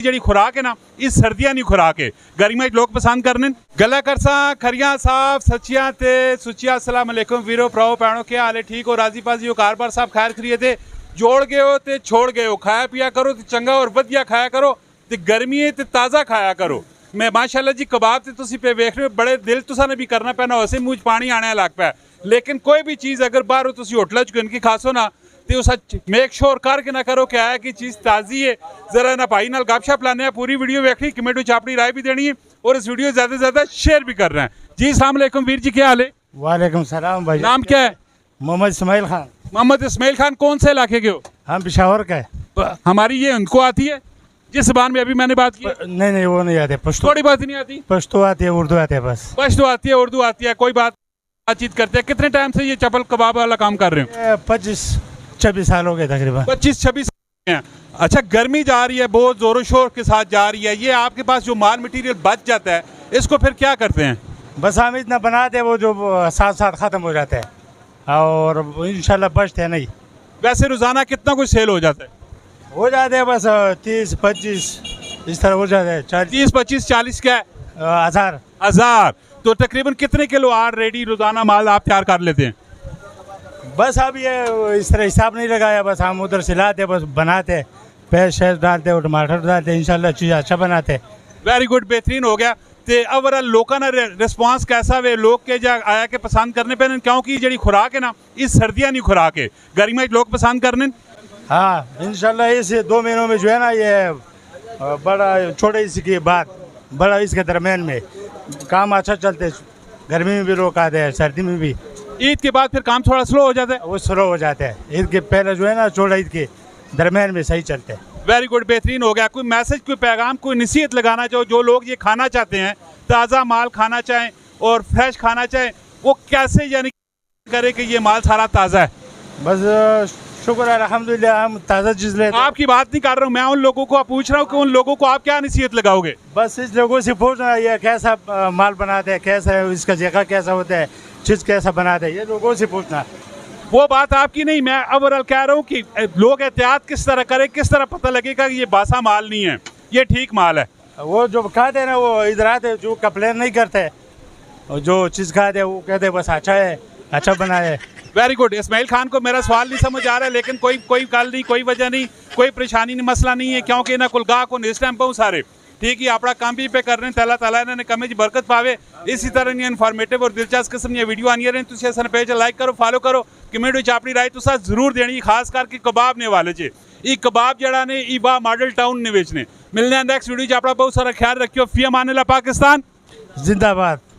ਜਿਹੜੀ ਖੁਰਾਕ ਹੈ ਨਾ ਇਹ ਸਰਦੀਆਂ ਦੀ ਖੁਰਾਕ ਹੈ ਗਰਮੀਆਂ 'ਚ ਲੋਕ ਪਸੰਦ ਕਰਨੇ गला करसा खरिया साहब सचिया ते सुचिया अस्सलाम वालेकुम वीरो भराओ भैनों क्या हाल है ठीक हो राजी बाजी हो कार बार साहब खैर खरीए थे जोड़ गए हो ते छोड़ गए हो खाया पिया करो तो चंगा और वधिया खाया करो ते गर्मी ते ताज़ा खाया करो मैं माशाल्लाह जी कबाब ते तुसी पे वेख रहे हो बड़े दिल तुसा ने भी करना पैना वैसे मुँह पानी आने लग पाया लेकिन कोई भी चीज़ अगर बाहरों तुसी होटल च गिन के खासो ना तो उस मेक श्योर करके ना करो क्या है कि चीज़ ताज़ी है ज़रा ना भाई नाल गपशप लाने पूरी वीडियो वेखनी कमेंट में अपनी राय भी देनी है और इस वीडियो ज़्यादा से ज़्यादा शेयर भी कर रहे हैं जी अस्सलाम वालेकुम वीर जी क्या हाल है वालेकुम सलाम भाई नाम क्या है मोहम्मद इस्माइल खान मोहम्मद इस्माइल खान कौन से इलाके के हो हम पिशावर का है हमारी ये उनको आती है जिस जबान में अभी मैंने बात की नहीं वो नहीं आते पश्तो थोड़ी बात नहीं आती पश्तो आती है उर्दू आते है बस पश्तो आती है उर्दू आती है कोई बातचीत करते हैं कितने टाइम से ये चपल कबाब वाला काम कर रहे हो 25-26 साल हो गए तकरीबन 25-26 हैं अच्छा गर्मी जा रही है बहुत ज़ोरों शोर के साथ जा रही है ये आपके पास जो माल मटेरियल बच जाता है इसको फिर क्या करते हैं बस हम इतना बनाते हैं वो जो साथ साथ ख़त्म हो जाता है और इंशाल्लाह बचते हैं नहीं वैसे रोज़ाना कितना कुछ सेल हो जाता है हो जाते हैं बस 30-25 इस तरह हो जाता है 30-25-40 क्या है 1000 तो तकरीबन कितने किलो आर रेडी रोज़ाना माल आप तैयार कर लेते हैं बस अब ये इस तरह हिसाब नहीं लगाया बस हम उधर से लाते बस बनाते प्याज शैज डालते और टमाटर डालते इंशाल्लाह चीज़ अच्छा बनाते वेरी गुड बेहतरीन हो गया तो ओवरऑल लोगों का रिस्पांस कैसा वे लोग के जा आया के पसंद करने पे क्योंकि जी खुराक है ना इस सर्दियाँ नहीं खुराक है गर्मी लोग पसंद करने हाँ इंशाल्लाह इस 2 महीनों में जो है ना ये बड़ा छोटे इसके बाद बड़ा इसके दरमियान में काम अच्छा चलते गर्मी में भी लोग आते हैं सर्दी में भी ईद के बाद फिर काम थोड़ा स्लो हो जाता है वो स्लो हो जाता है ईद के पहले जो है ना छोटा ईद के दरमियान में सही चलते हैं वेरी गुड बेहतरीन हो गया कोई मैसेज कोई पैगाम कोई नसीहत लगाना चाहो जो लोग ये खाना चाहते हैं ताज़ा माल खाना चाहें और फ्रेश खाना चाहें वो कैसे यानी करे कि ये माल सारा ताज़ा है बस शुक्र है अल्हम्दुलिल्लाह हम ताज़ा चीज़ लेते हैं आपकी बात नहीं कर रहा हूँ मैं उन लोगों को पूछ रहा हूँ कि उन लोगों को आप क्या नसीहत लगाओगे बस इस लोगों से पूछना ये कैसा माल बनाते हैं कैसा इसका जगह कैसा होता है चीज़ कैसा बनाते हैं ये लोगों से पूछना वो बात आपकी नहीं मैं ओवरऑल कह रहा हूँ कि लोग एहतियात किस तरह करें किस तरह पता लगेगा कि ये बासा माल नहीं है ये ठीक माल है वो जो खाते हैं ना वो इधर आते जो कंप्लेन नहीं करते जो चीज़ खाते हैं वो कहते हैं बस अच्छा है अच्छा बना है वेरी गुड इस्माइल खान को मेरा सवाल नहीं समझ आ रहा है लेकिन कोई गल नहीं कोई वजह नहीं कोई परेशानी नहीं मसला नहीं है क्योंकि इन्हें कुलगाह को इस टाइम बहुत सारे ठीक है अपना काम भी पे कर रहे हैं अल्लाह ताला इन्होंने कमे च बरकत पावे इसी तरह इन्फॉर्मेटिव और दिलचस्प किस्म दी वीडियो आनी रही तुम असन पेज लाइक करो फॉलो करो कमेंट में अपनी राय तुसा जरूर देनी खास करके कबाब ने वाले च ये कबाब जड़ा ने ई वाह मॉडल टाउन ने बेचने मिलने नेक्स्ट वीडियो अपना बहुत सारा ख्याल रखियो फी अमान अल्लाह पाकिस्तान जिंदाबाद।